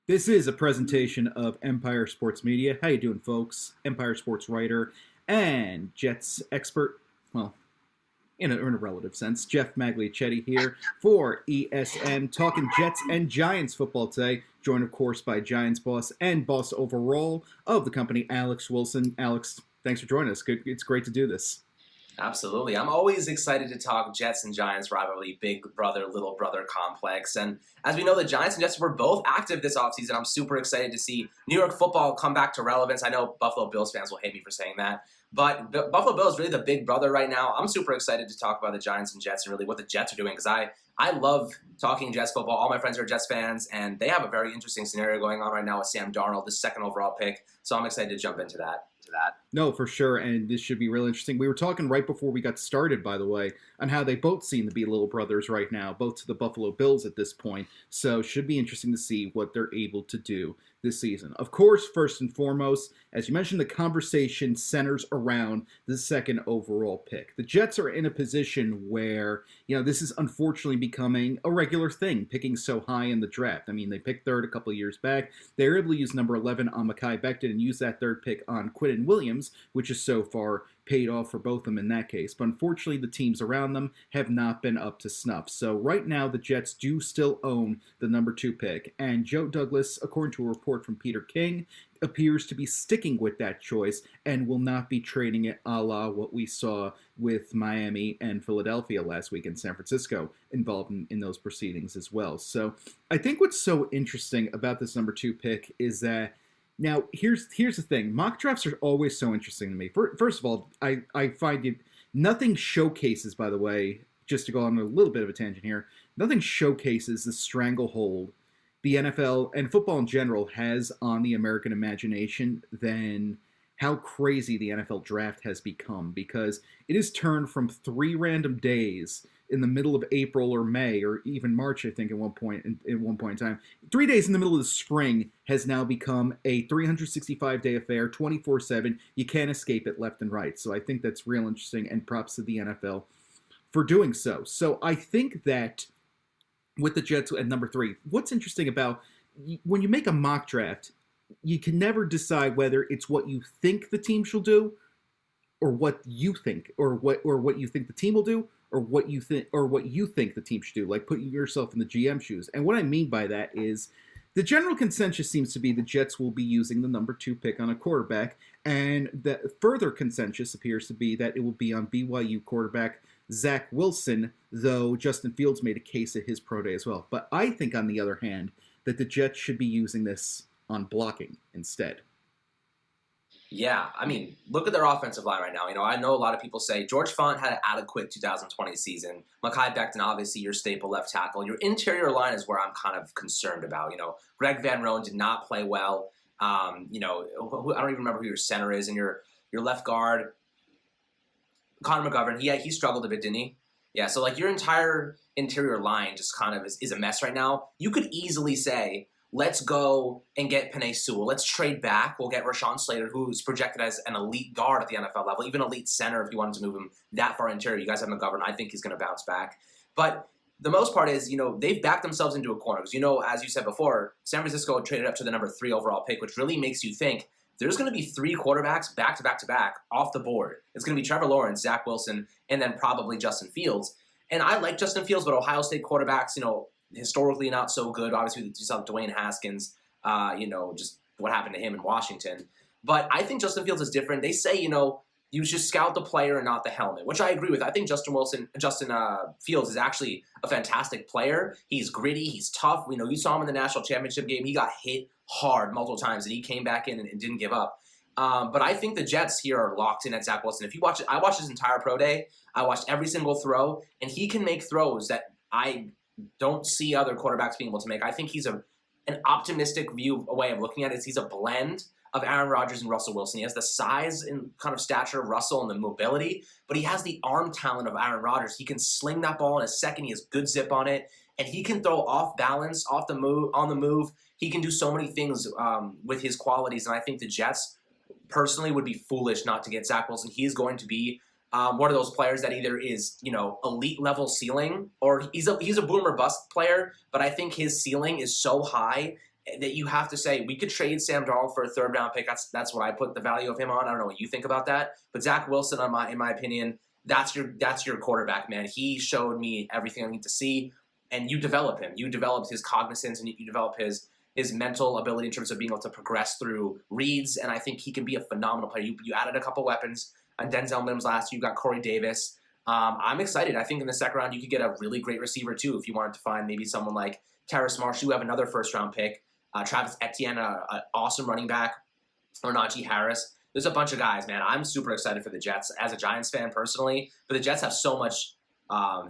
This is a presentation of Empire Sports Media. How you doing, folks? Empire Sports writer and Jets expert, well, in a relative sense, Geoff Magliocchetti here for ESN, talking Jets and Giants football today, joined, of course, by Giants boss and boss overall of the company, Alex Wilson. Alex, thanks for joining us. It's great to do this. Absolutely. I'm always excited to talk Jets and Giants rivalry, big brother, little brother complex. And as we know, the Giants and Jets were both active this offseason. I'm super excited to see New York football come back to relevance. I know Buffalo Bills fans will hate me for saying that, but Buffalo Bills is really the big brother right now. I'm super excited to talk about the Giants and Jets and really what the Jets are doing because I love talking Jets football. All my friends are Jets fans, and they have a very interesting scenario going on right now with Sam Darnold, the second overall pick. So I'm excited to jump into that. No, for sure, and this should be really interesting. We were talking right before we got started, by the way, on how they both seem to be little brothers right now, both to the Buffalo Bills at this point, so should be interesting to see what they're able to do this season. Of course, first and foremost, as you mentioned, the conversation centers around the second overall pick. The Jets are in a position where, this is unfortunately becoming a regular thing, picking so high in the draft. I mean, they picked third a couple of years back. They were able to use number 11 on Mekhi Becton and use that third pick on Quinnen Williams, which is so far paid off for both of them in that case. But unfortunately, the teams around them have not been up to snuff. So right now, the Jets do still own the number 2 pick. And Joe Douglas, according to a report from Peter King, appears to be sticking with that choice and will not be trading it a la what we saw with Miami and Philadelphia last week, in San Francisco involved in those proceedings as well. So I think what's so interesting about this number 2 pick is that now, here's the thing. Mock drafts are always so interesting to me. First of all, I find nothing showcases, by the way, just to go on a little bit of a tangent here, nothing showcases the stranglehold the NFL and football in general has on the American imagination than how crazy the NFL draft has become, because it has turned from 3 random days in the middle of April or May or even March, I think, at one point in time. 3 days in the middle of the spring has now become a 365-day affair, 24/7. You can't escape it left and right. So I think that's real interesting, and props to the NFL for doing so. So I think that with the Jets at number 3, what's interesting about when you make a mock draft, you can never decide whether it's what you think the team shall do, or what you think, or what you think the team will do, or what you think the team should do, like putting yourself in the GM shoes. And what I mean by that is the general consensus seems to be the Jets will be using the number 2 pick on a quarterback, and the further consensus appears to be that it will be on BYU quarterback Zach Wilson, though Justin Fields made a case at his pro day as well. But I think, on the other hand, that the Jets should be using this on blocking instead. Yeah, I mean, look at their offensive line right now. I know a lot of people say George Font had an adequate 2020 season. Mekhi Becton, obviously, your staple left tackle. Your interior line is where I'm kind of concerned about. Greg Van Roen did not play well. I don't even remember who your center is, and your left guard, Connor McGovern, he struggled a bit, didn't he? Yeah, so your entire interior line just kind of is a mess right now. You could easily say, let's go and get Penei Sewell. Let's trade back. We'll get Rashawn Slater, who's projected as an elite guard at the NFL level, even elite center if you wanted to move him that far interior. You guys have McGovern. I think he's going to bounce back. But the most part is, they've backed themselves into a corner. Because, as you said before, San Francisco traded up to the number 3 overall pick, which really makes you think there's going to be 3 quarterbacks back-to-back off the board. It's going to be Trevor Lawrence, Zach Wilson, and then probably Justin Fields. And I like Justin Fields, but Ohio State quarterbacks, historically not so good. Obviously, you saw Dwayne Haskins, just what happened to him in Washington. But I think Justin Fields is different. They say, you should scout the player and not the helmet, which I agree with. I think Justin Fields is actually a fantastic player. He's gritty. He's tough. You saw him in the national championship game. He got hit hard multiple times, and he came back in and didn't give up. But I think the Jets here are locked in at Zach Wilson. If you watch it, I watched his entire pro day. I watched every single throw, and he can make throws that I don't see other quarterbacks being able to make. I think he's an optimistic way of looking at it. He's a blend of Aaron Rodgers and Russell Wilson. He has the size and kind of stature of Russell and the mobility, but he has the arm talent of Aaron Rodgers. He can sling that ball in a second. He has good zip on it, and he can throw off balance, on the move. He can do so many things with his qualities, and I think the Jets personally would be foolish not to get Zach Wilson. He's going to be one of those players that either is, elite level ceiling, or he's a boomer bust player, but I think his ceiling is so high that you have to say, we could trade Sam Darnold for a third-round pick. That's what I put the value of him on. I don't know what you think about that. But Zach Wilson, in my opinion, that's your quarterback, man. He showed me everything I need to see. And you develop him. You develop his cognizance, and you develop his mental ability in terms of being able to progress through reads. And I think he can be a phenomenal player. You added a couple weapons on Denzel Mims last year. You got Corey Davis. I'm excited. I think in the second round, you could get a really great receiver, too, if you wanted to find maybe someone like Terrace Marshall. You have another first-round pick. Travis Etienne, an awesome running back, or Najee Harris. There's a bunch of guys, man. I'm super excited for the Jets as a Giants fan personally, but the Jets have so much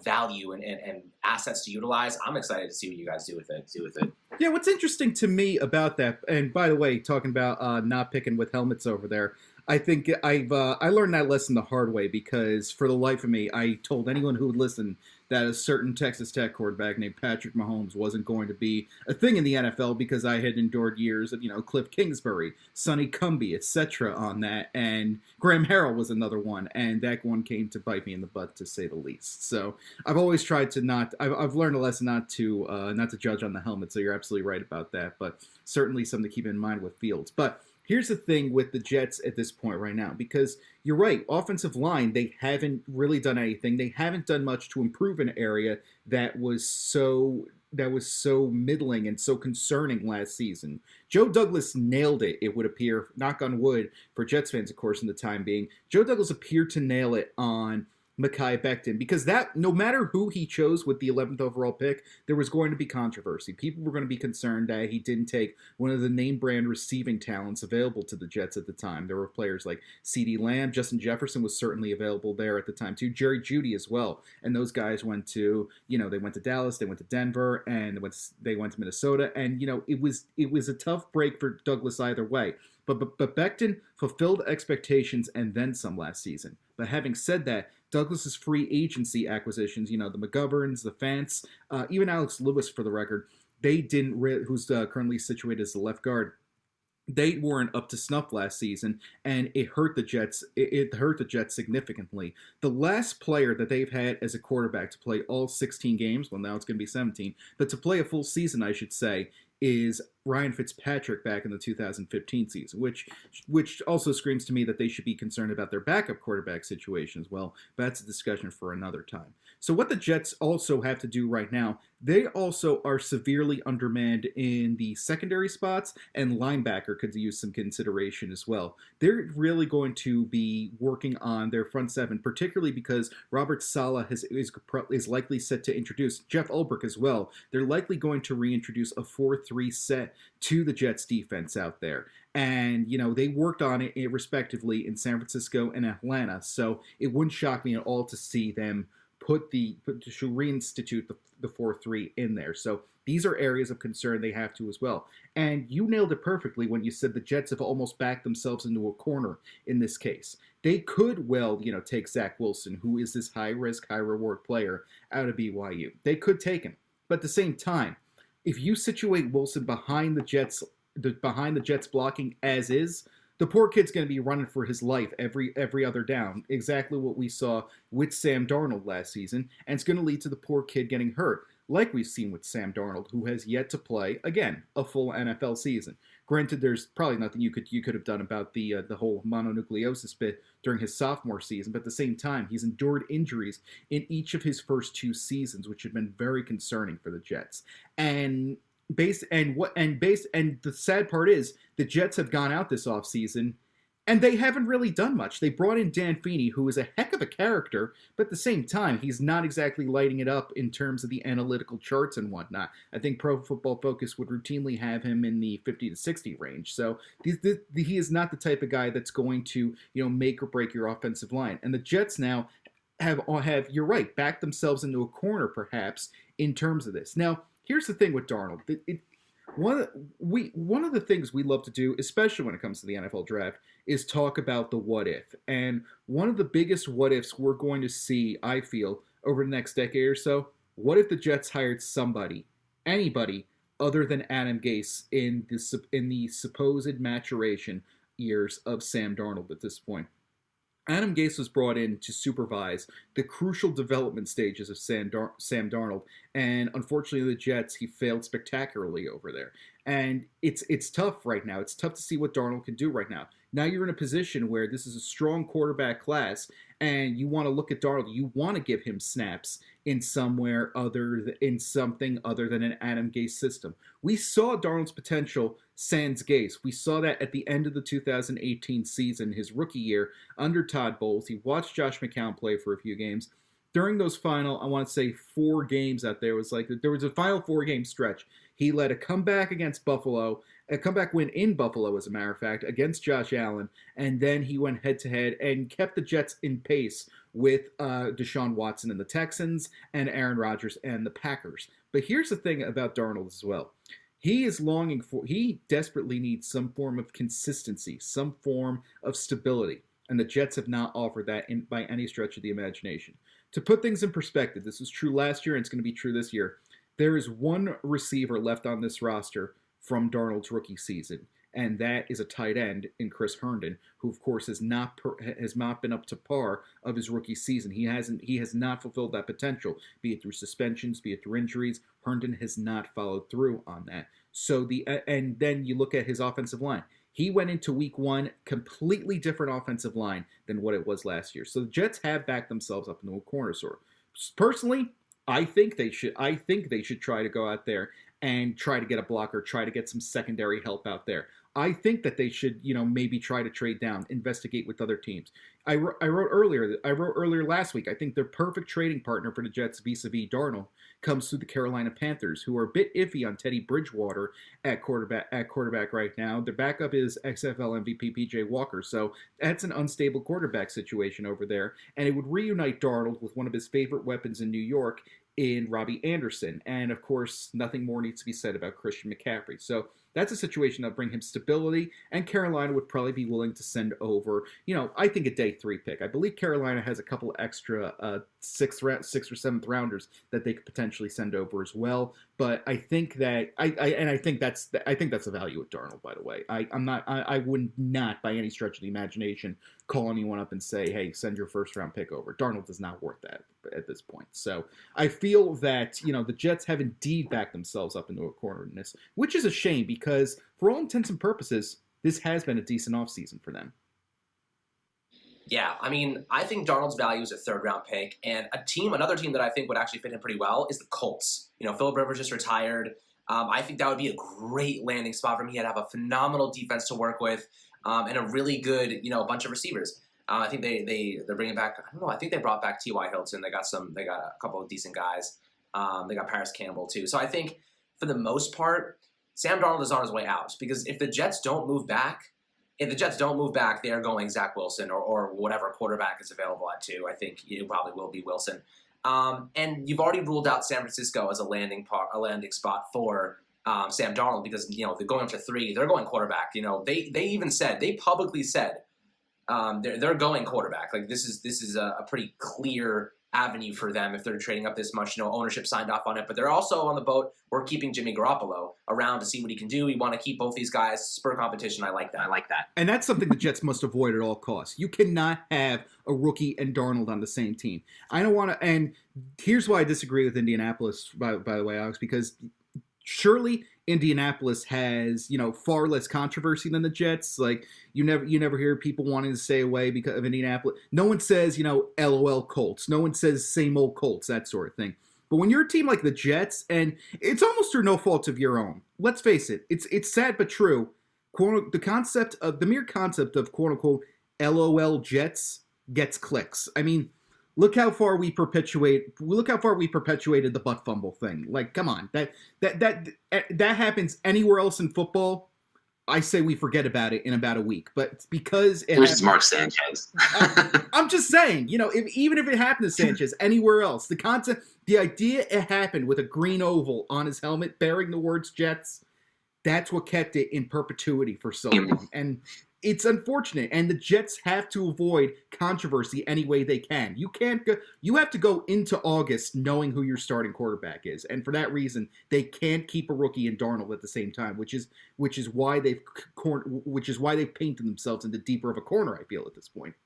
value and assets to utilize. I'm excited to see what you guys do with it. Yeah, what's interesting to me about that, and by the way, talking about not picking with helmets over there, I think I learned that lesson the hard way, because for the life of me, I told anyone who would listen that a certain Texas Tech quarterback named Patrick Mahomes wasn't going to be a thing in the NFL, because I had endured years of, Cliff Kingsbury, Sonny Cumbie, etc. on that, and Graham Harrell was another one, and that one came to bite me in the butt, to say the least. So I've always tried to I've learned a lesson not to judge on the helmet. So you're absolutely right about that, but certainly something to keep in mind with Fields. But here's the thing with the Jets at this point right now, because you're right, offensive line, they haven't really done anything. They haven't done much to improve an area that was so middling and so concerning last season. Joe Douglas nailed it, it would appear, knock on wood, for Jets fans, of course, in the time being. Joe Douglas appeared to nail it on Mekhi Becton, because that, no matter who he chose with the 11th overall pick, there was going to be controversy. People were going to be concerned that he didn't take one of the name brand receiving talents available to the Jets at the time. There were players like CeeDee Lamb, Justin Jefferson was certainly available there at the time too, Jerry Jeudy as well. And those guys went to, they went to Dallas, they went to Denver, and they went to Minnesota. And, it was a tough break for Douglas either way. But Becton fulfilled expectations and then some last season. But having said that, Douglas's free agency acquisitions, the McGoverns, the Fants, even Alex Lewis, for the record, they didn't who's currently situated as the left guard. They weren't up to snuff last season, and it hurt the Jets. It hurt the Jets significantly. The last player that they've had as a quarterback to play all 16 games, well, now it's going to be 17, but to play a full season, I should say, is Ryan Fitzpatrick back in the 2015 season, which also screams to me that they should be concerned about their backup quarterback situation as well. But that's a discussion for another time. So what the Jets also have to do right now, they also are severely undermanned in the secondary spots, and linebacker could use some consideration as well. They're really going to be working on their front seven, particularly because Robert Saleh is likely set to introduce Jeff Ulbrich as well. They're likely going to reintroduce a 4-3 set to the Jets defense out there. And, they worked on it respectively in San Francisco and Atlanta. So it wouldn't shock me at all to see them to reinstitute the 4-3 in there. So these are areas of concern they have to as well. And you nailed it perfectly when you said the Jets have almost backed themselves into a corner in this case. They could well, take Zach Wilson, who is this high-risk, high-reward player out of BYU. They could take him. But at the same time, if you situate Wilson behind the Jets blocking as is, the poor kid's going to be running for his life every other down. Exactly what we saw with Sam Darnold last season, and it's going to lead to the poor kid getting hurt, like we've seen with Sam Darnold, who has yet to play, again, a full NFL season. Granted, there's probably nothing you could have done about the whole mononucleosis bit during his sophomore season, but at the same time, he's endured injuries in each of his first two seasons, which have been very concerning for the Jets. And the sad part is the Jets have gone out this offseason and they haven't really done much. They brought in Dan Feeney, who is a heck of a character, but at the same time, he's not exactly lighting it up in terms of the analytical charts and whatnot. I think Pro Football Focus would routinely have him in the 50 to 60 range. So he is not the type of guy that's going to, make or break your offensive line. And the Jets now have you're right, backed themselves into a corner perhaps in terms of this. Now, here's the thing with Darnold. One of the things we love to do, especially when it comes to the NFL draft, is talk about the what if. And one of the biggest what ifs we're going to see, I feel, over the next decade or so, what if the Jets hired anybody other than Adam Gase in the supposed maturation years of Sam Darnold at this point? Adam Gase was brought in to supervise the crucial development stages of Sam Darnold, and unfortunately the Jets, he failed spectacularly over there. And it's tough right now. It's tough to see what Darnold can do right now. Now you're in a position where this is a strong quarterback class, and you want to look at Darnold. You want to give him snaps in something other than an Adam Gase system. We saw Darnold's potential sans Gase. We saw that at the end of the 2018 season, his rookie year under Todd Bowles. He watched Josh McCown play for a few games. During those final, I want to say 4 games out there, there was a final 4-game stretch. He led a comeback against Buffalo, a comeback win in Buffalo, as a matter of fact, against Josh Allen, and then he went head-to-head and kept the Jets in pace with Deshaun Watson and the Texans and Aaron Rodgers and the Packers. But here's the thing about Darnold as well. He desperately needs some form of consistency, some form of stability, and the Jets have not offered that by any stretch of the imagination. To put things in perspective, this was true last year and it's going to be true this year. There is one receiver left on this roster from Darnold's rookie season, and that is a tight end in Chris Herndon, who of course has not been up to par of his rookie season. He has not fulfilled that potential, be it through suspensions, be it through injuries. Herndon has not followed through on that. And then you look at his offensive line. He went into week 1 completely different offensive line than what it was last year. So the Jets have backed themselves up into a corner store. Personally, I think they should try to go out there and try to get a blocker, try to get some secondary help out there. I think that they should, maybe try to trade down, investigate with other teams. I wrote earlier last week, I think the perfect trading partner for the Jets vis-a-vis Darnold comes through the Carolina Panthers, who are a bit iffy on Teddy Bridgewater at quarterback right now. Their backup is XFL MVP PJ Walker, so that's an unstable quarterback situation over there, and it would reunite Darnold with one of his favorite weapons in New York in Robbie Anderson, and of course, nothing more needs to be said about Christian McCaffrey. So that's a situation that will bring him stability, and Carolina would probably be willing to send over, I think a day 3 pick. I believe Carolina has a couple extra 6th or 7th rounders that they could potentially send over as well. But I think that I think that's the value of Darnold. By the way, I would not by any stretch of the imagination call anyone up and say, hey, send your 1st round pick over. Darnold is not worth that at this point. So I feel that the Jets have indeed backed themselves up into a corner in this, which is a shame because for all intents and purposes, this has been a decent offseason for them. Yeah, I mean, I think Darnold's value is a 3rd round pick, and another team that I think would actually fit him pretty well is the Colts. Philip Rivers just retired. I think that would be a great landing spot for him. He'd have a phenomenal defense to work with, and a really good, bunch of receivers. I think they're bringing back. I don't know. I think they brought back T.Y. Hilton. They got a couple of decent guys. They got Paris Campbell too. So I think for the most part, Sam Darnold is on his way out because if the Jets don't move back, they are going Zach Wilson or whatever quarterback is available at 2. I think it probably will be Wilson. And you've already ruled out San Francisco as a landing spot for Sam Darnold because they're going up to 3. They're going quarterback. They publicly said they're going quarterback. Like this is a pretty clear avenue for them if they're trading up this much. Ownership signed off on it, but they're also on the boat. We're keeping Jimmy Garoppolo around to see what he can do. We want to keep both these guys, spur competition. I like that. And that's something the Jets must avoid at all costs. You cannot have a rookie and Darnold on the same team. I don't want to. And here's why I disagree with Indianapolis, by the way, Alex, because surely Indianapolis has, far less controversy than the Jets. Like you never hear people wanting to stay away because of Indianapolis. No one says, LOL Colts. No one says same old Colts, that sort of thing. But when you're a team like the Jets, and it's almost through no fault of your own, let's face it, it's sad but true. The mere concept of quote unquote LOL Jets gets clicks. I mean, look how far we perpetuated the butt fumble thing. Like, come on, that happens anywhere else in football. I say we forget about it in about a week, but because it was Mark Sanchez. I'm just saying, even if it happened to Sanchez anywhere else, the idea it happened with a green oval on his helmet bearing the words Jets, that's what kept it in perpetuity for so long. And it's unfortunate, and the Jets have to avoid controversy any way they can. You have to go into August knowing who your starting quarterback is, and for that reason, they can't keep a rookie and Darnold at the same time, which is why they've painted themselves into deeper of a corner. I feel at this point.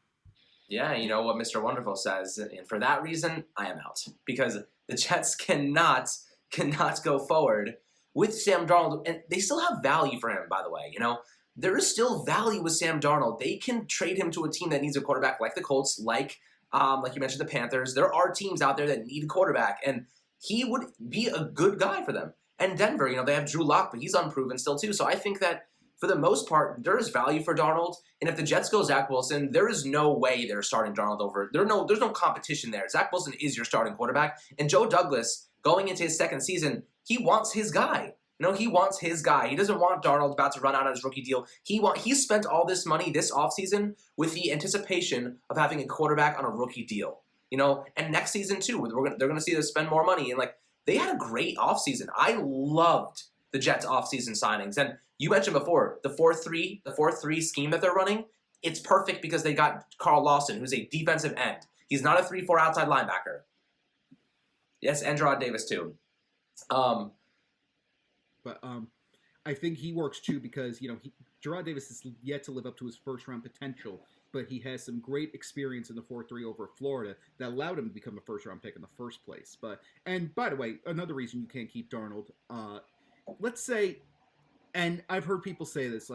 Yeah, you know what Mr. Wonderful says, and for that reason, I am out because the Jets cannot go forward with Sam Darnold, and they still have value for him, by the way. There is still value with Sam Darnold. They can trade him to a team that needs a quarterback, like the Colts, like you mentioned, the Panthers. There are teams out there that need a quarterback, and he would be a good guy for them. And Denver, they have Drew Lock, but he's unproven still too. So I think that for the most part, there is value for Darnold. And if the Jets go Zach Wilson, there is no way they're starting Darnold over. There's no competition there. Zach Wilson is your starting quarterback. And Joe Douglas, going into his second season, he wants his guy. He wants his guy. He doesn't want Darnold about to run out of his rookie deal. He spent all this money this offseason with the anticipation of having a quarterback on a rookie deal. And next season too, they're going to see them spend more money. And they had a great offseason. I loved the Jets offseason signings. And you mentioned before, the 4-3 scheme that they're running, it's perfect because they got Carl Lawson, who's a defensive end. He's not a 3-4 outside linebacker. Yes, and Gerard Davis too. But I think he works too because, Gerard Davis is yet to live up to his first-round potential, but he has some great experience in the 4-3 over Florida that allowed him to become a first-round pick in the first place. And by the way, another reason you can't keep Darnold, let's say, and I've heard people say this,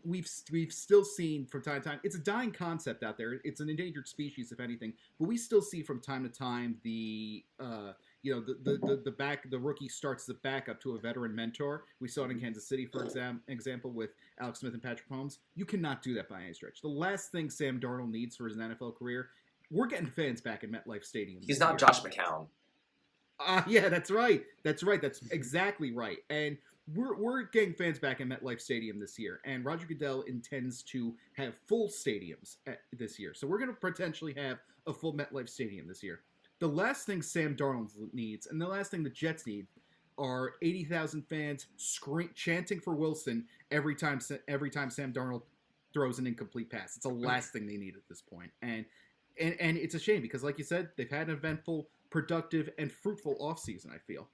we've still seen from time to time, it's a dying concept out there. It's an endangered species, if anything, but we still see from time to time the rookie starts the backup to a veteran mentor. We saw it in Kansas City, for example, with Alex Smith and Patrick Mahomes. You cannot do that by any stretch. The last thing Sam Darnold needs for his NFL career, we're getting fans back in MetLife Stadium. He's not Josh McCown. Yeah, that's right. That's exactly right. And we're getting fans back in MetLife Stadium this year, and Roger Goodell intends to have full stadiums this year. So we're going to potentially have a full MetLife Stadium this year. The last thing Sam Darnold needs, and the last thing the Jets need, are 80,000 fans chanting for Wilson every time Sam Darnold throws an incomplete pass. It's the last thing they need at this point. And it's a shame because, like you said, they've had an eventful, productive, and fruitful offseason, I feel.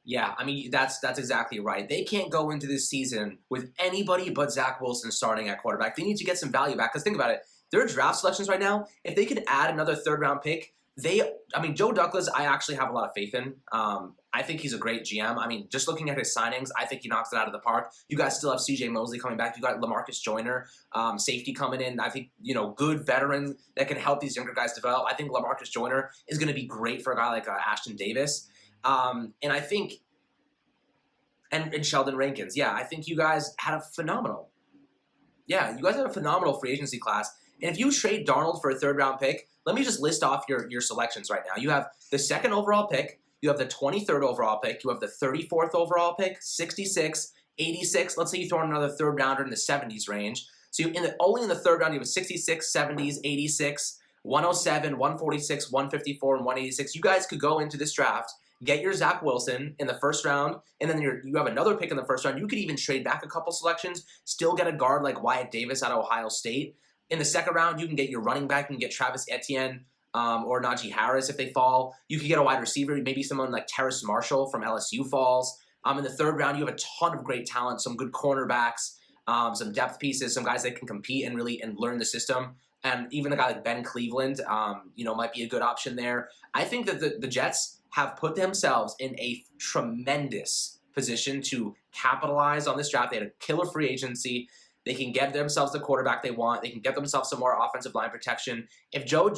Yeah, that's exactly right. They can't go into this season with anybody but Zach Wilson starting at quarterback. They need to get some value back because think about it. Their draft selections right now, if they could add another third-round pick, Joe Douglas, I actually have a lot of faith in. I think he's a great GM. Just looking at his signings, I think he knocks it out of the park. You guys still have C.J. Mosley coming back. You got LaMarcus Joyner, safety coming in. I think, good veterans that can help these younger guys develop. I think LaMarcus Joyner is going to be great for a guy like Ashton Davis. And I think, and Sheldon Rankins, I think you guys had a phenomenal free agency class. And if you trade Darnold for a third-round pick, let me just list off your selections right now. You have the second overall pick, you have the 23rd overall pick, you have the 34th overall pick, 66, 86. Let's say you throw in another third-rounder in the 70s range. So only in the third round, you have 66, 70s, 86, 107, 146, 154, and 186. You guys could go into this draft, get your Zach Wilson in the first round, and then you have another pick in the first round. You could even trade back a couple selections, still get a guard like Wyatt Davis out of Ohio State. In the second round, you can get your running back. You can get Travis Etienne or Najee Harris if they fall. You could get a wide receiver, maybe someone like Terrace Marshall from LSU falls. In the third round, you have a ton of great talent, some good cornerbacks, some depth pieces, some guys that can compete and learn the system. And even a guy like Ben Cleveland, might be a good option there. I think that the Jets have put themselves in a tremendous position to capitalize on this draft. They had a killer free agency. They can get themselves the quarterback they want. They can get themselves some more offensive line protection. If Joe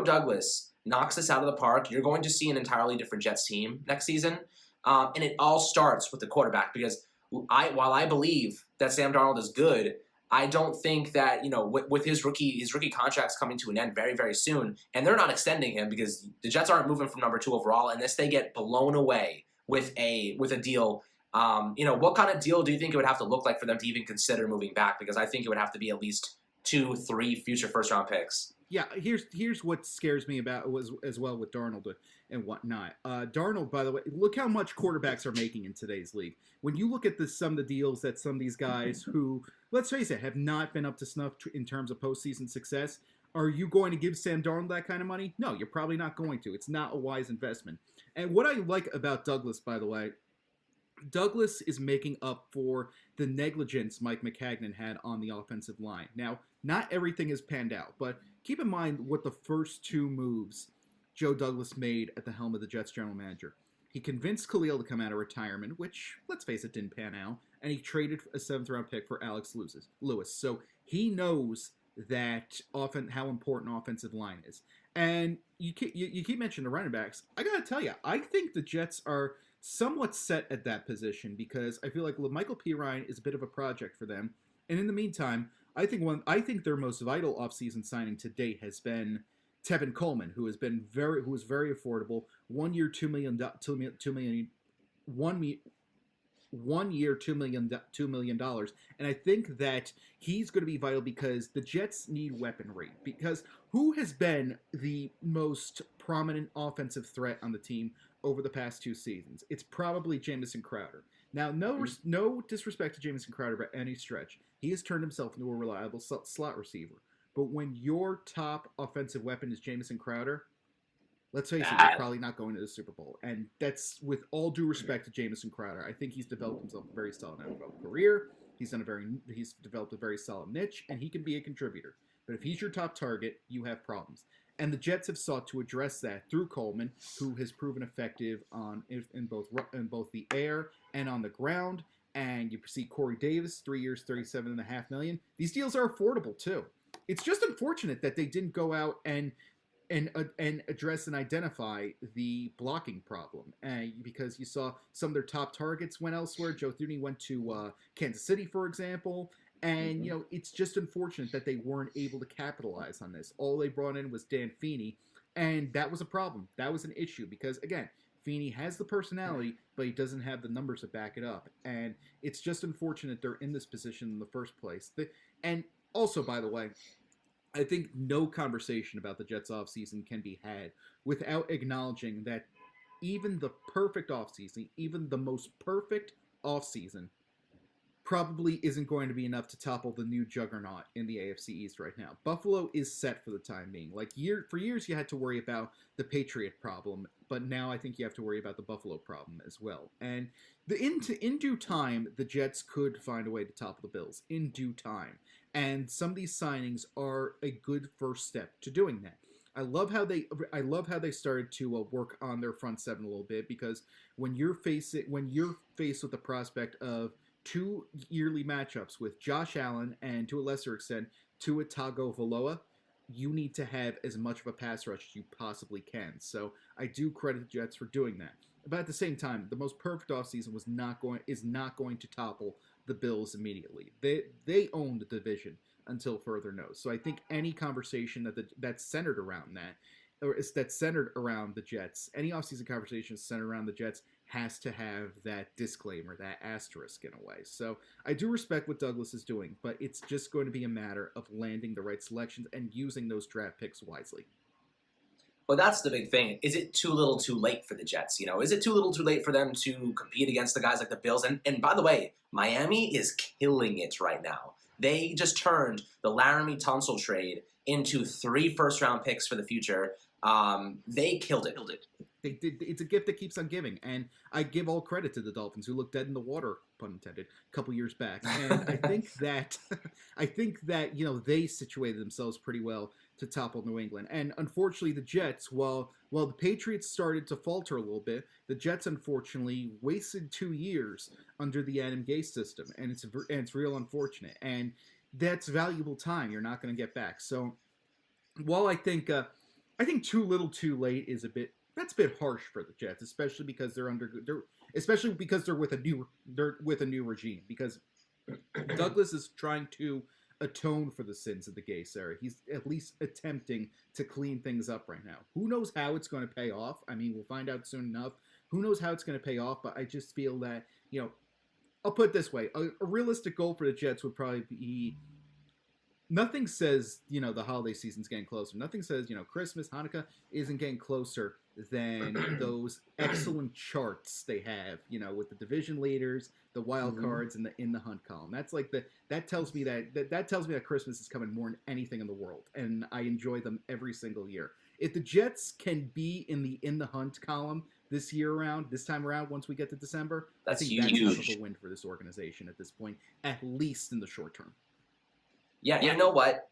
Douglas knocks this out of the park, you're going to see an entirely different Jets team next season. And it all starts with the quarterback because while I believe that Sam Darnold is good, I don't think that, with his rookie contract's coming to an end very, very soon, and they're not extending him because the Jets aren't moving from number 2 overall unless they get blown away with a deal. What kind of deal do you think it would have to look like for them to even consider moving back? Because I think it would have to be at least 2-3 future first-round picks. Yeah, here's what scares me about as well with Darnold and whatnot. Darnold, by the way, look how much quarterbacks are making in today's league. When you look at some of the deals that some of these guys who, let's face it, have not been up to snuff in terms of postseason success, are you going to give Sam Darnold that kind of money? No, you're probably not going to. It's not a wise investment. And what I like about Douglas, by the way, Douglas is making up for the negligence Mike Maccagnan had on the offensive line. Now, not everything is panned out, but keep in mind what the first 2 moves Joe Douglas made at the helm of the Jets general manager. He convinced Khalil to come out of retirement, which, let's face it, didn't pan out. And he traded a 7th-round pick for Alex Lewis. So he knows that often how important offensive line is. And you keep mentioning the running backs. I got to tell you, I think the Jets are somewhat set at that position because I feel like Michael P. Ryan is a bit of a project for them. And in the meantime, I think their most vital offseason signing to date has been Tevin Coleman, who was very affordable. 1 year, $2 million, $2 million. And I think that he's going to be vital because the Jets need weaponry. Because who has been the most prominent offensive threat on the team over the past 2 seasons? It's probably Jamison Crowder. Now, no disrespect to Jamison Crowder by any stretch. He has turned himself into a reliable slot receiver. But when your top offensive weapon is Jamison Crowder, let's face it, you're probably not going to the Super Bowl. And that's with all due respect to Jamison Crowder. I think he's developed himself a very solid NFL career. He's developed a very solid niche, and he can be a contributor. But if he's your top target, you have problems. And the Jets have sought to address that through Coleman, who has proven effective in both the air and on the ground. And you see Corey Davis, 3 years, $37.5 million. These deals are affordable too. It's just unfortunate that they didn't go out and address and identify the blocking problem. Because you saw some of their top targets went elsewhere. Joe Thuney went to Kansas City, for example. And, it's just unfortunate that they weren't able to capitalize on this. All they brought in was Dan Feeney, and that was a problem. That was an issue because, again, Feeney has the personality, but he doesn't have the numbers to back it up. And it's just unfortunate they're in this position in the first place. And also, by the way, I think no conversation about the Jets offseason can be had without acknowledging that even the perfect offseason, even the most perfect offseason, probably isn't going to be enough to topple the new juggernaut in the AFC East right now. Buffalo is set for the time being. For years, you had to worry about the Patriot problem, but now I think you have to worry about the Buffalo problem as well. And in due time, the Jets could find a way to topple the Bills in due time. And some of these signings are a good first step to doing that. I love how they started to work on their front seven a little bit because when you're faced with the prospect of 2 yearly matchups with Josh Allen and, to a lesser extent, Tua Tagovailoa, you need to have as much of a pass rush as you possibly can. So I do credit the Jets for doing that. But at the same time, the most perfect offseason is not going to topple the Bills immediately. They own the division until further notice. So I think any conversation that's centered around that, or that's centered around the Jets, any offseason conversation centered around the Jets has to have that disclaimer, that asterisk in a way. So I do respect what Douglas is doing, but it's just going to be a matter of landing the right selections and using those draft picks wisely. Well, that's the big thing. Is it too little too late for the Jets? Is it too little too late for them to compete against the guys like the Bills? And by the way, Miami is killing it right now. They just turned the Laramie Tunsil trade into 3 first-round picks for the future. They killed it. It's a gift that keeps on giving, and I give all credit to the Dolphins, who looked dead in the water, pun intended, a couple years back. And I think that they situated themselves pretty well to topple New England. And unfortunately, the Jets, while the Patriots started to falter a little bit, the Jets unfortunately wasted 2 years under the Adam Gase system, and it's real unfortunate. And that's valuable time you're not going to get back. So while I think too little too late is a bit harsh for the Jets, especially because they're with a new regime, because Douglas is trying to atone for the sins of the Gase era. He's at least attempting to clean things up right now. Who knows how it's going to pay off? I mean, we'll find out soon enough. Who knows how it's going to pay off? But I just feel that, I'll put it this way: a realistic goal for the Jets would probably be. Nothing says, the holiday season's getting closer. Nothing says, Christmas, Hanukkah isn't getting closer than those excellent charts they have, with the division leaders, the wild cards, and in the hunt column. That's like that tells me that Christmas is coming more than anything in the world, and I enjoy them every single year. If the Jets can be in the hunt column this time around, once we get to December, that's I think huge. That's enough of a win for this organization at this point, at least in the short term. Yeah, you know what?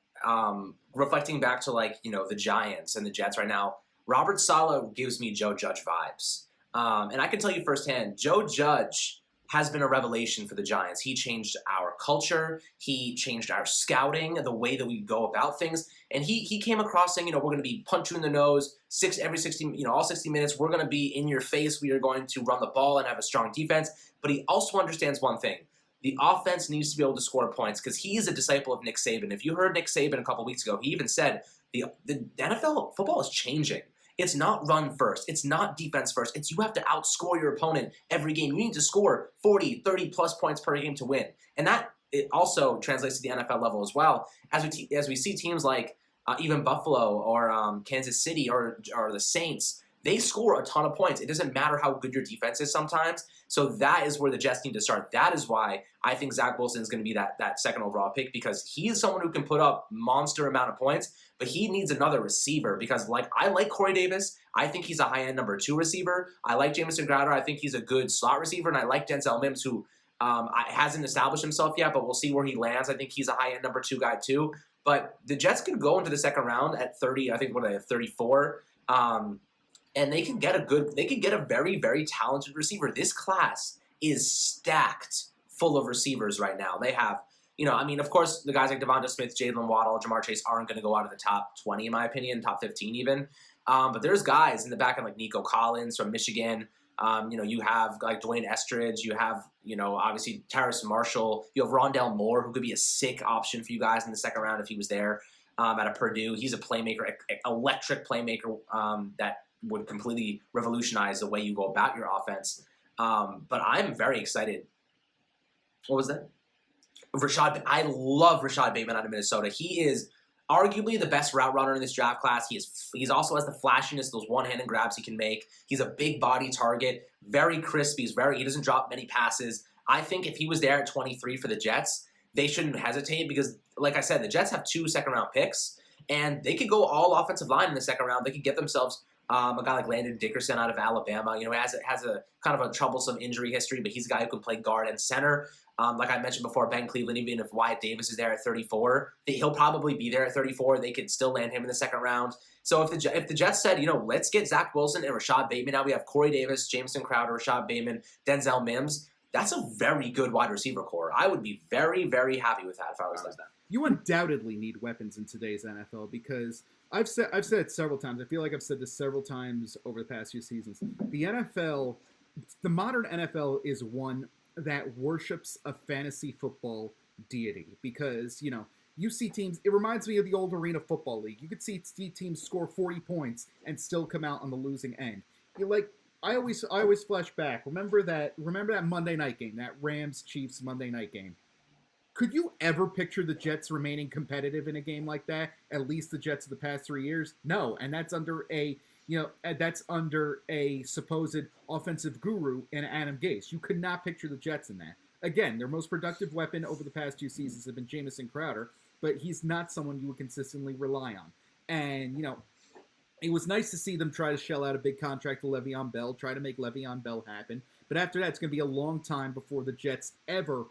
Reflecting back to the Giants and the Jets right now, Robert Saleh gives me Joe Judge vibes. And I can tell you firsthand, Joe Judge has been a revelation for the Giants. He changed our culture. He changed our scouting, the way that we go about things. And he came across saying, we're going to be punch you in the nose every 60, all 60 minutes. We're going to be in your face. We are going to run the ball and have a strong defense. But he also understands one thing. The offense needs to be able to score points because he is a disciple of Nick Saban. If you heard Nick Saban a couple weeks ago, he even said the NFL football is changing. It's not run first. It's not defense first. It's you have to outscore your opponent every game. You need to score 40, 30-plus points per game to win. And that it also translates to the NFL level as well. As we see teams like even Buffalo or Kansas City or the Saints, they score a ton of points. It doesn't matter how good your defense is sometimes. So that is where the Jets need to start. That is why I think Zach Wilson is going to be that second overall pick because he is someone who can put up monster amount of points, but he needs another receiver because I like Corey Davis. I think he's a high-end number 2 receiver. I like Jamison Crowder. I think he's a good slot receiver, and I like Denzel Mims, who hasn't established himself yet, but we'll see where he lands. I think he's a high-end number 2 guy too. But the Jets could go into the second round at 30. I think what they have 34. And they can get a very, very talented receiver. This class is stacked full of receivers right now. They have, of course, the guys like Devonta Smith, Jalen Waddle, Jamar Chase aren't going to go out of the top 20, in my opinion, top 15 even. But there's guys in the back end like Nico Collins from Michigan. You have like Dwayne Estridge. You have, obviously Terrace Marshall. You have Rondale Moore, who could be a sick option for you guys in the second round if he was there out of Purdue. He's a playmaker, electric playmaker that would completely revolutionize the way you go about your offense. But I'm very excited. What was that? I love Rashad Bateman out of Minnesota. He is arguably the best route runner in this draft class. He's also has the flashiness, those one-handed grabs he can make. He's a big body target, very crisp. He doesn't drop many passes. I think if he was there at 23 for the Jets, they shouldn't hesitate because, like I said, the Jets have 2 second-round picks, and they could go all offensive line in the second round. They could get themselves a guy like Landon Dickerson out of Alabama. Has a kind of a troublesome injury history, but he's a guy who can play guard and center. Like I mentioned before, Ben Cleveland, even if Wyatt Davis is there at 34, he'll probably be there at 34. They could still land him in the second round. So if the Jets said, let's get Zach Wilson and Rashad Bateman, now we have Corey Davis, Jameson Crowder, Rashad Bateman, Denzel Mims. That's a very good wide receiver core. I would be very, very happy with that if I was them. You undoubtedly need weapons in today's NFL because I've said it several times. I feel like I've said this several times over the past few seasons. The modern NFL is one that worships a fantasy football deity because, you see teams, it reminds me of the old Arena Football League. You could see teams score 40 points and still come out on the losing end. I always flash back. Remember that Monday night game, that Rams-Chiefs Monday night game. Could you ever picture the Jets remaining competitive in a game like that? At least the Jets of the past 3 years? No, and that's under a supposed offensive guru in Adam Gase. You could not picture the Jets in that. Again, their most productive weapon over the past 2 seasons have been Jamison Crowder, but he's not someone you would consistently rely on. And, it was nice to see them try to shell out a big contract to Le'Veon Bell, try to make Le'Veon Bell happen. But after that, it's going to be a long time before the Jets ever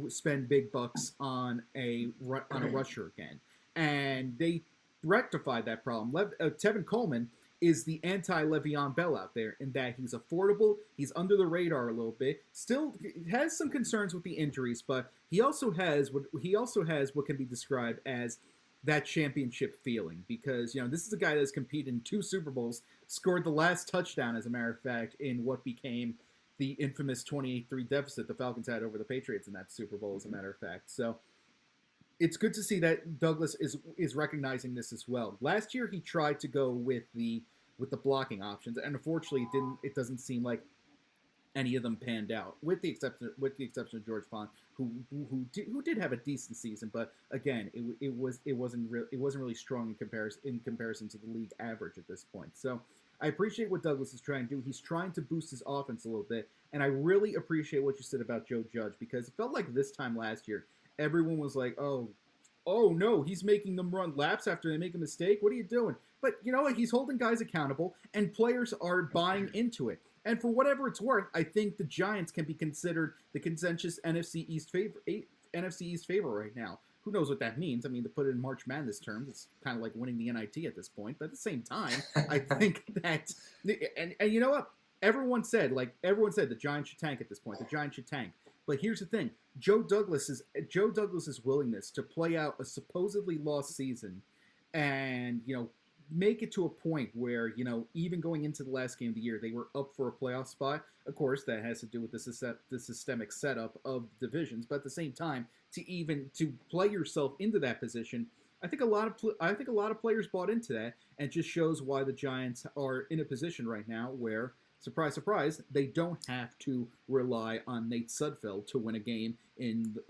spend big bucks on a rusher again. And they rectified that problem. Tevin Coleman is the anti-Le'Veon Bell out there in that he's affordable, he's under the radar a little bit, still has some concerns with the injuries, but he also has what can be described as that championship feeling because, this is a guy that's competed in 2 Super Bowls, scored the last touchdown, as a matter of fact, in what became the infamous 28-3 deficit the Falcons had over the Patriots in that Super Bowl, as a matter of fact. So it's good to see that Douglas is recognizing this as well. Last year, he tried to go with the blocking options, and unfortunately, it doesn't seem like any of them panned out, with the exception of George Font, who did have a decent season, but again, it wasn't really strong in comparison to the league average at this point. So I appreciate what Douglas is trying to do. He's trying to boost his offense a little bit, and I really appreciate what you said about Joe Judge because it felt like this time last year, everyone was like, oh no, he's making them run laps after they make a mistake. What are you doing? But you know what? He's holding guys accountable, and players are buying into it. And for whatever it's worth, I think the Giants can be considered the consensus NFC East favor right now. Who knows what that means? I mean, to put it in March Madness terms, it's kind of like winning the NIT at this point. But at the same time, I think that, and you know what? everyone said the Giants should tank at this point. The Giants should tank. But here's the thing: Joe Douglas's willingness to play out a supposedly lost season, and make it to a point where even going into the last game of the year they were up for a playoff spot. Of course, that has to do with the systemic setup of divisions, but at the same time, to play yourself into that position. I think a lot of players bought into that, and it just shows why the Giants are in a position right now where, surprise, surprise, they don't have to rely on Nate Sudfeld to win a game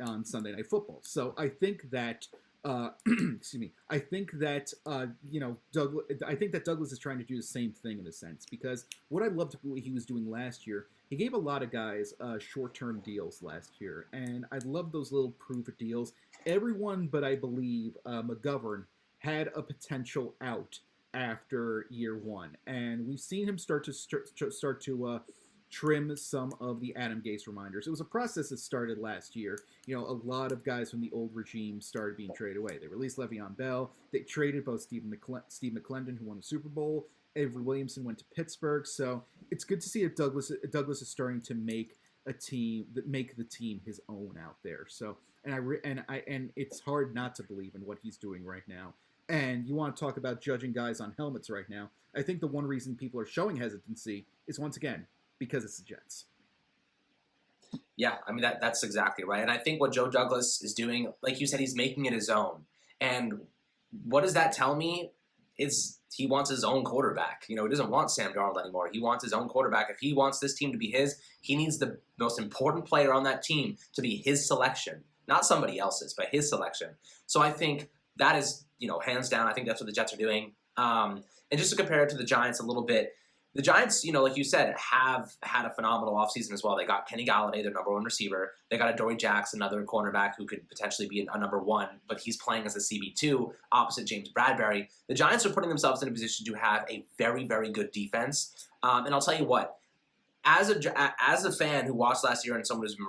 on Sunday Night Football. So I think that, excuse me, I think that Douglas is trying to do the same thing in a sense, because what I loved what he was doing last year, he gave a lot of guys short-term deals last year, and I love those little prove-it deals. Everyone but I believe McGovern had a potential out after year one, and we've seen him start to trim some of the Adam Gase reminders. It was a process that started last year. A lot of guys from the old regime started being traded away. They released Le'Veon Bell. They traded both Steve McClendon, who won a Super Bowl. Avery Williamson went to Pittsburgh. So it's good to see that Douglas is starting to make the team his own out there. So and it's hard not to believe in what he's doing right now. And you want to talk about judging guys on helmets right now. I think the one reason people are showing hesitancy is, once again, because it's the Jets. Yeah, I mean, that's exactly right. And I think what Joe Douglas is doing, like you said, he's making it his own. And what does that tell me? He wants his own quarterback. He doesn't want Sam Darnold anymore. He wants his own quarterback. If he wants this team to be his, he needs the most important player on that team to be his selection. Not somebody else's, but his selection. So I think that is, hands down, I think that's what the Jets are doing. And just to compare it to the Giants a little bit, the Giants, like you said, have had a phenomenal offseason as well. They got Kenny Galladay, their number one receiver. They got Adoree Jackson, another cornerback who could potentially be a number one, but he's playing as a CB2 opposite James Bradbury. The Giants are putting themselves in a position to have a very, very good defense. And I'll tell you what, as a fan who watched last year and someone who's been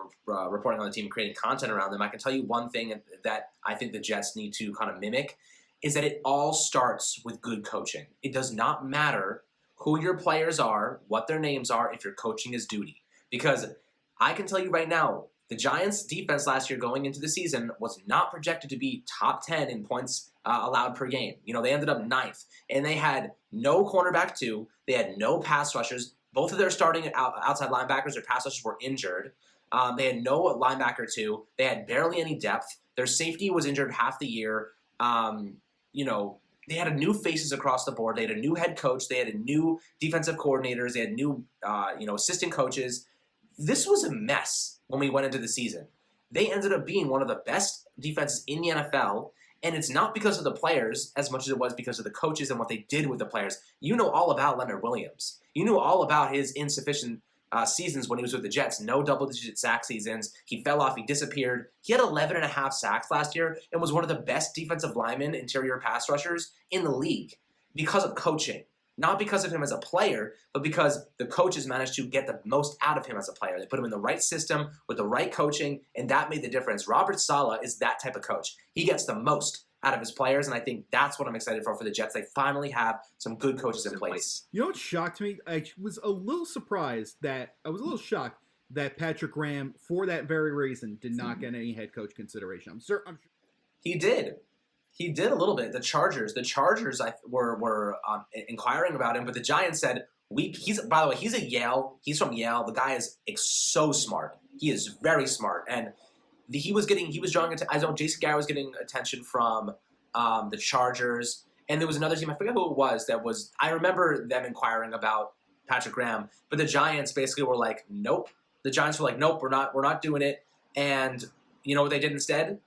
reporting on the team and creating content around them, I can tell you one thing that I think the Jets need to kind of mimic is that it all starts with good coaching. It does not matter who your players are, what their names are, if your coaching is duty. Because I can tell you right now, the Giants' defense last year going into the season was not projected to be top 10 in points allowed per game. They ended up 9th, and they had no cornerback 2. They had no pass rushers. Both of their starting outside linebackers or pass rushers were injured. They had no linebacker 2. They had barely any depth. Their safety was injured half the year. They had new faces across the board. They had a new head coach. They had a new defensive coordinators. They had new, assistant coaches. This was a mess when we went into the season. They ended up being one of the best defenses in the NFL, and it's not because of the players as much as it was because of the coaches and what they did with the players. You know all about Leonard Williams. You knew all about his insufficient seasons when he was with the Jets. No double-digit sack seasons. He fell off. He disappeared. He had 11.5 sacks last year and was one of the best defensive linemen, interior pass rushers in the league because of coaching. Not because of him as a player, but because the coaches managed to get the most out of him as a player. They put him in the right system with the right coaching, and that made the difference. Robert Saleh is that type of coach. He gets the most out of his players, and I think that's what I'm excited for the Jets. They finally have some good coaches in place. You know what shocked me? I was a little shocked that Patrick Graham, for that very reason, did not get any head coach consideration. I'm sure. He did. He did a little bit. The Chargers were inquiring about him, but the Giants said, by the way, he's from Yale. The guy is so smart. He is very smart. And he was drawing attention. I know Jason Garrett was getting attention from the Chargers. And there was another team, I forget who it was, I remember them inquiring about Patrick Graham, but the Giants basically were like, nope. The Giants were like, nope, we're not doing it. And you know what they did instead? It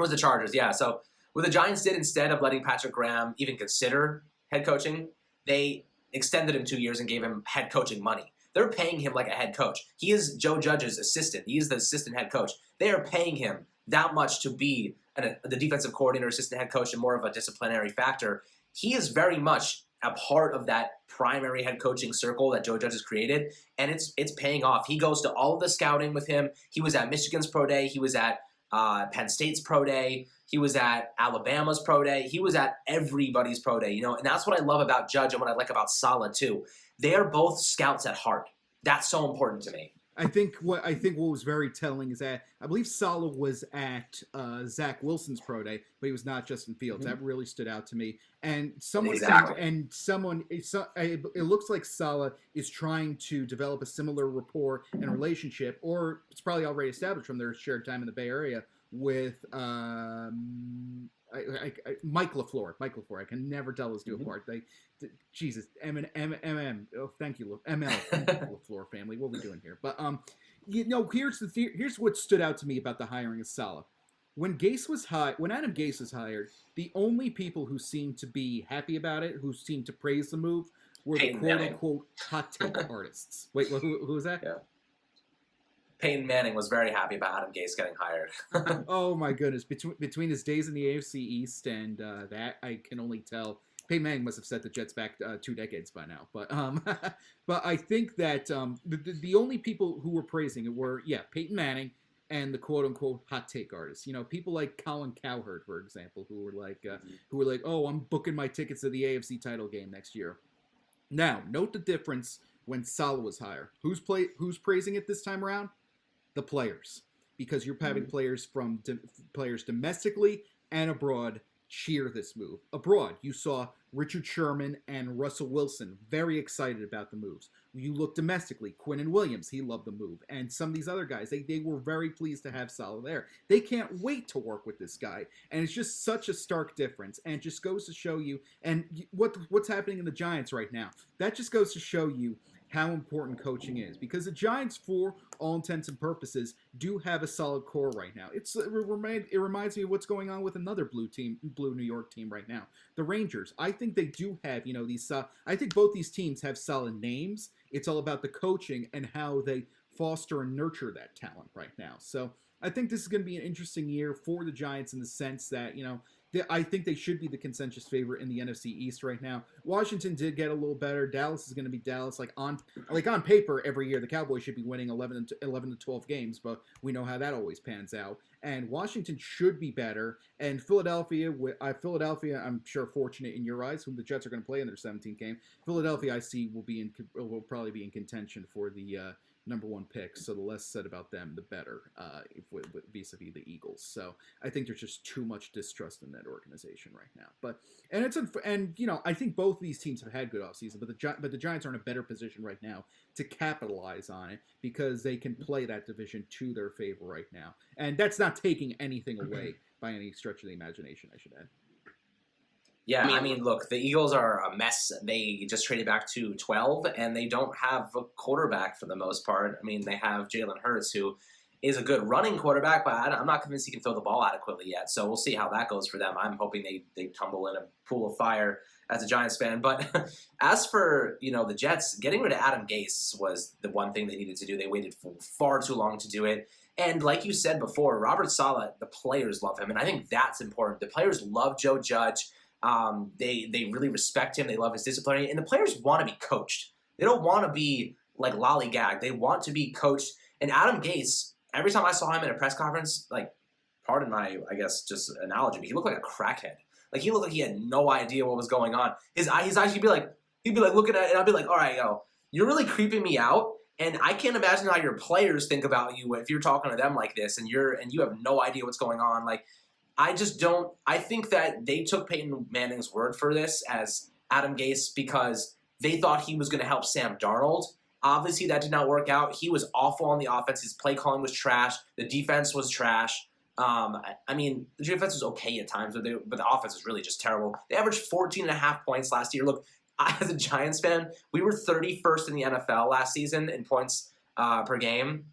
was the Chargers, yeah. So what the Giants did, instead of letting Patrick Graham even consider head coaching, they extended him 2 years and gave him head coaching money. They're paying him like a head coach. He is Joe Judge's assistant. He is the assistant head coach. They are paying him that much to be the defensive coordinator, assistant head coach, and more of a disciplinary factor. He is very much a part of that primary head coaching circle that Joe Judge has created, and it's paying off. He goes to all of the scouting with him. He was at Michigan's Pro Day. He was at Penn State's pro day. He was at Alabama's pro day. He was at everybody's pro day, and that's what I love about Judge and what I like about Saleh too. They are both scouts at heart. That's so important to me. I think what was very telling is that I believe Saleh was at Zach Wilson's pro day, but he was not Justin Fields. That really stood out to me. And it looks like Saleh is trying to develop a similar rapport and relationship, or it's probably already established from their shared time in the Bay Area with Mike LaFleur. I can never tell his two apart. Jesus, MM. Oh, thank you, ML LaFleur family. What are we doing here? But here's what stood out to me about the hiring of Saleh. When Adam Gase was hired, the only people who seemed to be happy about it, who seemed to praise the move, were the quote unquote hot take artists. Wait, who was that? Yeah. Peyton Manning was very happy about Adam Gase getting hired. Oh my goodness! Between his days in the AFC East and that, I can only tell Peyton Manning must have set the Jets back 2 decades by now. But but I think that the only people who were praising it were Peyton Manning and the quote unquote hot take artists. People like Colin Cowherd, for example, who were like, oh, I'm booking my tickets to the AFC title game next year. Now, note the difference when Saleh was hired. Who's praising it this time around? The players, because you're having players domestically and abroad cheer this move. Abroad, you saw Richard Sherman and Russell Wilson very excited about the moves. You look domestically, Quinnen Williams, he loved the move, and some of these other guys, they were very pleased to have Saleh there. They can't wait to work with this guy, and it's just such a stark difference, and it just goes to show you, and what's happening in the Giants right now. That just goes to show you how important coaching is, because the Giants, for all intents and purposes, do have a solid core right now. It reminds me of what's going on with another blue New York team right now, the Rangers. I think they do have these. I think both these teams have solid names. It's all about the coaching and how they foster and nurture that talent right now. So I think this is going to be an interesting year for the Giants in the sense that I think they should be the consensus favorite in the NFC East right now. Washington did get a little better. Dallas is going to be Dallas. Like on paper, every year the Cowboys should be winning 11 to 12 games, but we know how that always pans out. And Washington should be better. And Philadelphia, I'm sure fortunate in your eyes, whom the Jets are going to play in their 17th game. Philadelphia, I see, will probably be in contention for the number 1 pick, so the less said about them, the better, vis-a-vis the Eagles. So I think there's just too much distrust in that organization right now. I think both of these teams have had good offseason, but the Giants are in a better position right now to capitalize on it because they can play that division to their favor right now, and that's not taking anything away by any stretch of the imagination, I should add. Yeah, I mean, look, the Eagles are a mess. They just traded back to 12, and they don't have a quarterback for the most part. I mean, they have Jalen Hurts, who is a good running quarterback, but I'm not convinced he can throw the ball adequately yet. So we'll see how that goes for them. I'm hoping they tumble in a pool of fire as a Giants fan. But as for, the Jets, getting rid of Adam Gase was the one thing they needed to do. They waited for far too long to do it. And like you said before, Robert Saleh, the players love him, and I think that's important. The players love Joe Judge. They really respect him. They love his discipline, and the players want to be coached. They don't want to be like lollygag. They want to be coached. And Adam Gase, every time I saw him in a press conference, like, pardon my, I guess, just analogy, but he looked like a crackhead. Like, he looked like he had no idea what was going on. His eyes, he'd be like looking at it, and I'd be like, all right, you're really creeping me out. And I can't imagine how your players think about you if you're talking to them like this, and you have no idea what's going on. Like, I just don't – I think that they took Peyton Manning's word for this as Adam Gase because they thought he was going to help Sam Darnold. Obviously, that did not work out. He was awful on the offense. His play calling was trash. The defense was trash. I mean, the defense was okay at times, but the offense was really just terrible. They averaged 14.5 points last year. Look, as a Giants fan, we were 31st in the NFL last season in points per game,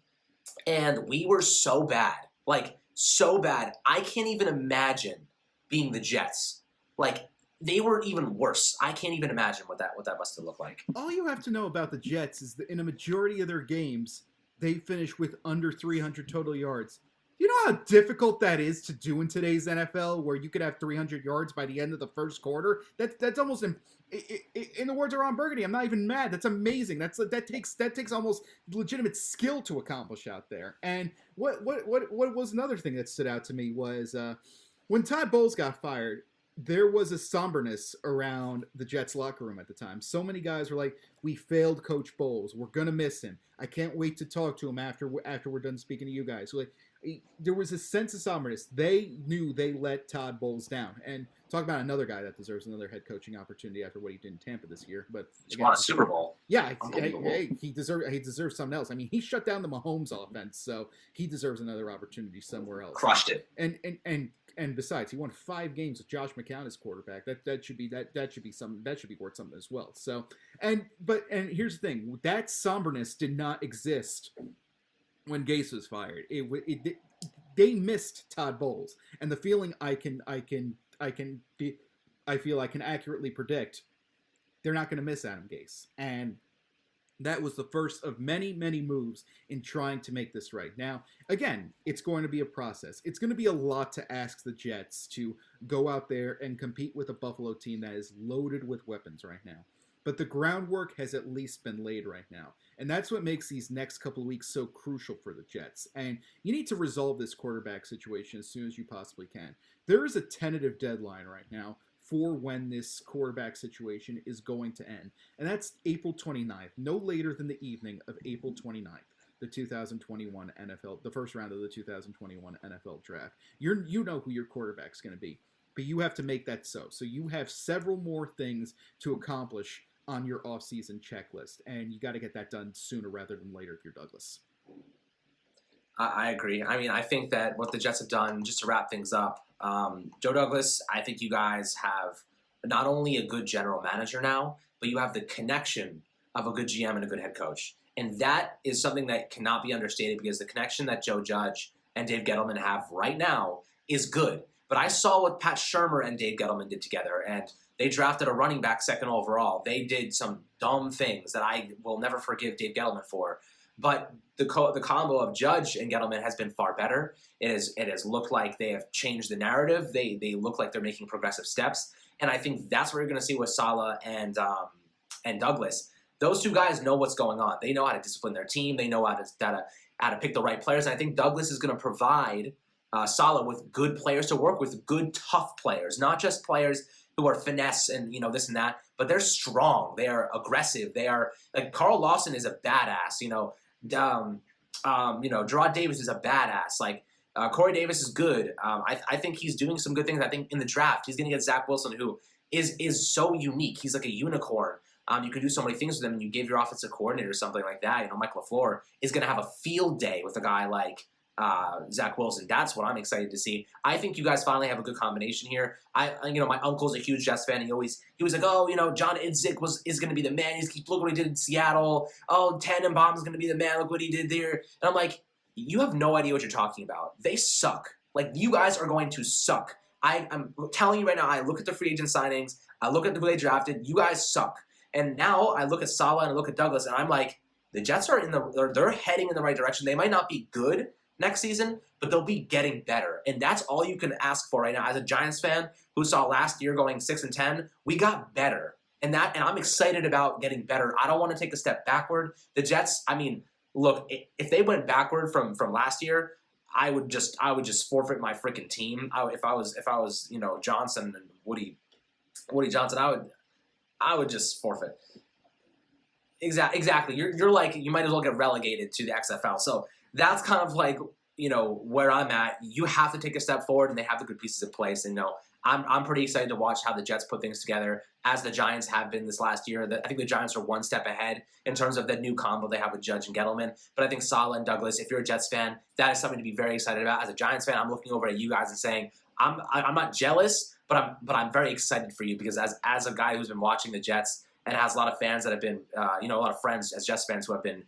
and we were so bad. Like, so bad. I can't even imagine being the Jets. Like, they were even worse. I can't even imagine what that must have looked like. All you have to know about the Jets is that in a majority of their games, they finish with under 300 total yards. You know how difficult that is to do in today's NFL, where you could have 300 yards by the end of the first quarter. That's almost in the words of Ron Burgundy. I'm not even mad. That's amazing. That takes almost legitimate skill to accomplish out there. And what was another thing that stood out to me was when Todd Bowles got fired. There was a somberness around the Jets locker room at the time. So many guys were like, "We failed Coach Bowles. We're gonna miss him. I can't wait to talk to him after we're done speaking to you guys." So like, there was a sense of somberness. They knew they let Todd Bowles down. And talk about another guy that deserves another head coaching opportunity after what he did in Tampa this year. But He won a Super Bowl. Yeah, he deserves something else. I mean, he shut down the Mahomes offense, so he deserves another opportunity somewhere else. Crushed it. And besides, he won 5 games with Josh McCown as quarterback. That should be worth something as well. So and here's the thing: that somberness did not exist when Gase was fired. They missed Todd Bowles, and the feeling I feel I can accurately predict they're not going to miss Adam Gase, and that was the first of many, many moves in trying to make this right. Now, again, it's going to be a process. It's going to be a lot to ask the Jets to go out there and compete with a Buffalo team that is loaded with weapons right now. But the groundwork has at least been laid right now. And that's what makes these next couple of weeks so crucial for the Jets. And you need to resolve this quarterback situation as soon as you possibly can. There is a tentative deadline right now for when this quarterback situation is going to end. And that's April 29th, no later than the evening of April 29th, the 2021 NFL, the first round of the 2021 NFL draft. You know who your quarterback's going to be, but you have to make that so. So you have several more things to accomplish on your offseason checklist, and you got to get that done sooner rather than later if you're Douglas. I agree. I mean, I think that what the Jets have done, just to wrap things up, Joe Douglas, I think you guys have not only a good general manager now, but you have the connection of a good GM and a good head coach. And that is something that cannot be understated, because the connection that Joe Judge and Dave Gettleman have right now is good. But I saw what Pat Shurmur and Dave Gettleman did together, and they drafted a running back second overall. They did some dumb things that I will never forgive Dave Gettleman for. But the combo of Judge and Gettleman has been far better. It has looked like they have changed the narrative. They look like they're making progressive steps. And I think that's what you're going to see with Saleh and Douglas. Those two guys know what's going on. They know how to discipline their team. They know how to pick the right players. And I think Douglas is going to provide Saleh with good players to work with, good, tough players, not just players who are finesse and this and that, but they're strong. They are aggressive. They are like Carl Lawson is a badass. Gerard Davis is a badass. Like Corey Davis is good. I think he's doing some good things. I think in the draft he's going to get Zach Wilson, who is so unique. He's like a unicorn. You can do so many things with him, and you give your offensive coordinator something like that. Mike LaFleur is going to have a field day with a guy like Zach Wilson. That's what I'm excited to see. I think you guys finally have a good combination here. My uncle's a huge Jets fan. He was like, John Idzik is going to be the man. Look what he did in Seattle. Oh, Tannenbaum is going to be the man. Look what he did there. And I'm like, you have no idea what you're talking about. They suck. Like, you guys are going to suck. I'm telling you right now, I look at the free agent signings. I look at who they drafted. You guys suck. And now I look at Saleh and I look at Douglas, and I'm like, the Jets are they're heading in the right direction. They might not be good next season, but they'll be getting better. And that's all you can ask for right now. As a Giants fan who saw last year going 6-10, we got better. And I'm excited about getting better. I don't want to take a step backward. The Jets, look, if they went backward from last year, I would just forfeit my freaking team. If I was Johnson and Woody Johnson, I would just forfeit. Exactly. You're like, you might as well get relegated to the XFL. So that's kind of like, where I'm at. You have to take a step forward, and they have the good pieces in place. And I'm pretty excited to watch how the Jets put things together, as the Giants have been this last year. I think the Giants are one step ahead in terms of the new combo they have with Judge and Gettleman. But I think Saleh and Douglas, if you're a Jets fan, that is something to be very excited about. As a Giants fan, I'm looking over at you guys and saying, I'm not jealous, but I'm very excited for you, because as a guy who's been watching the Jets and has a lot of fans that have been, a lot of friends as Jets fans who have been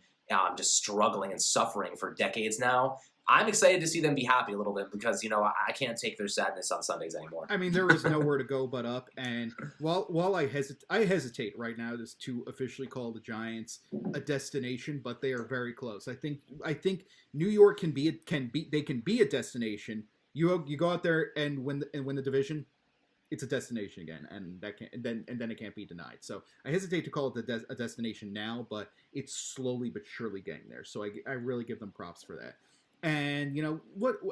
just struggling and suffering for decades now, I'm excited to see them be happy a little bit because, I can't take their sadness on Sundays anymore. I mean, there is nowhere to go but up. And while I hesitate right now just to officially call the Giants a destination, but they are very close. I think New York can be a destination. You go out there and win the division. It's a destination again, and then it can't be denied. So I hesitate to call it a destination now, but it's slowly but surely getting there. So I really give them props for that. And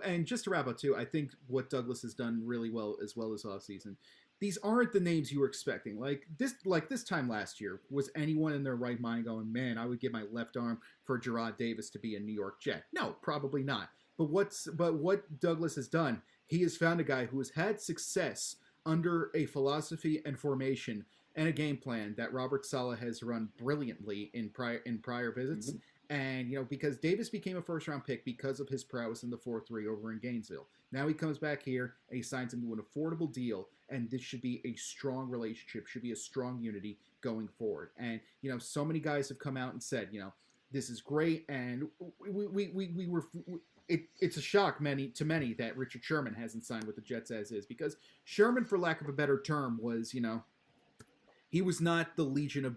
and just to wrap up too, I think what Douglas has done really well as offseason. These aren't the names you were expecting. Like this time last year, was anyone in their right mind going, "Man, I would give my left arm for Gerard Davis to be a New York Jet"? No, probably not. But what Douglas has done, he has found a guy who has had success under a philosophy and formation and a game plan that Robert Saleh has run brilliantly in prior visits. Mm-hmm. And, because Davis became a first-round pick because of his prowess in the 4-3 over in Gainesville. Now he comes back here and he signs him to an affordable deal, and this should be a strong relationship, should be a strong unity going forward. And, so many guys have come out and said, this is great, and we were... It's a shock to many that Richard Sherman hasn't signed with the Jets as is, because Sherman, for lack of a better term, was, he was not the Legionnaire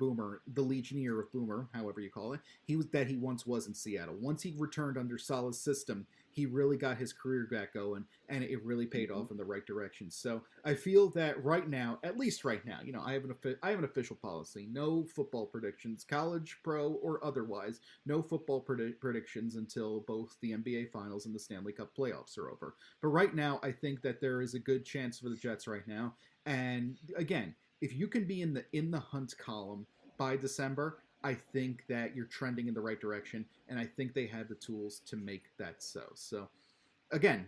of Boomer, however you call it. He once was in Seattle. Once he returned under Saleh's system, he really got his career back going, and it really paid off in the right direction. So I feel that right now, at least right now, I have an official policy: no football predictions, college, pro, or otherwise. No football predictions until both the NBA Finals and the Stanley Cup playoffs are over. But right now, I think that there is a good chance for the Jets right now. And again, if you can be in the hunt column by December, I think that you're trending in the right direction, and I think they have the tools to make that so. So, again,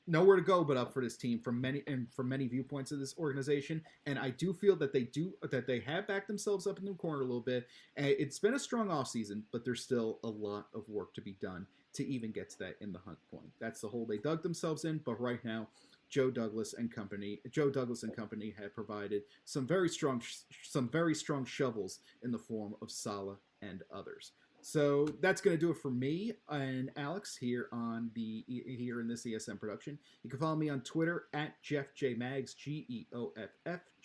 nowhere to go but up for this team from many viewpoints of this organization, and I do feel that they have backed themselves up in the corner a little bit. It's been a strong offseason, but there's still a lot of work to be done to even get to that in the hunt point. That's the hole they dug themselves in, but right now, Joe Douglas and company have provided some very strong shovels in the form of Saleh and others. So that's going to do it for me and Alex here in this ESM production. You can follow me on Twitter at GeoffJMags,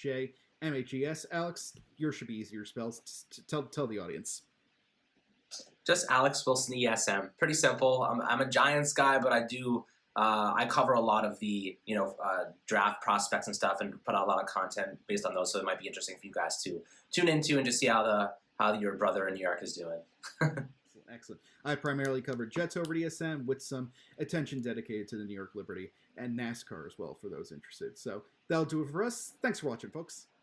GeoffJMags. Alex, yours should be easier spells. Tell the audience. Just Alex Wilson ESM. Pretty simple. I'm a Giants guy, but I cover a lot of the draft prospects and stuff, and put out a lot of content based on those. So it might be interesting for you guys to tune into and just see how your brother in New York is doing. Excellent. I primarily covered Jets over at ESM with some attention dedicated to the New York Liberty and NASCAR as well for those interested. So that'll do it for us. Thanks for watching, folks.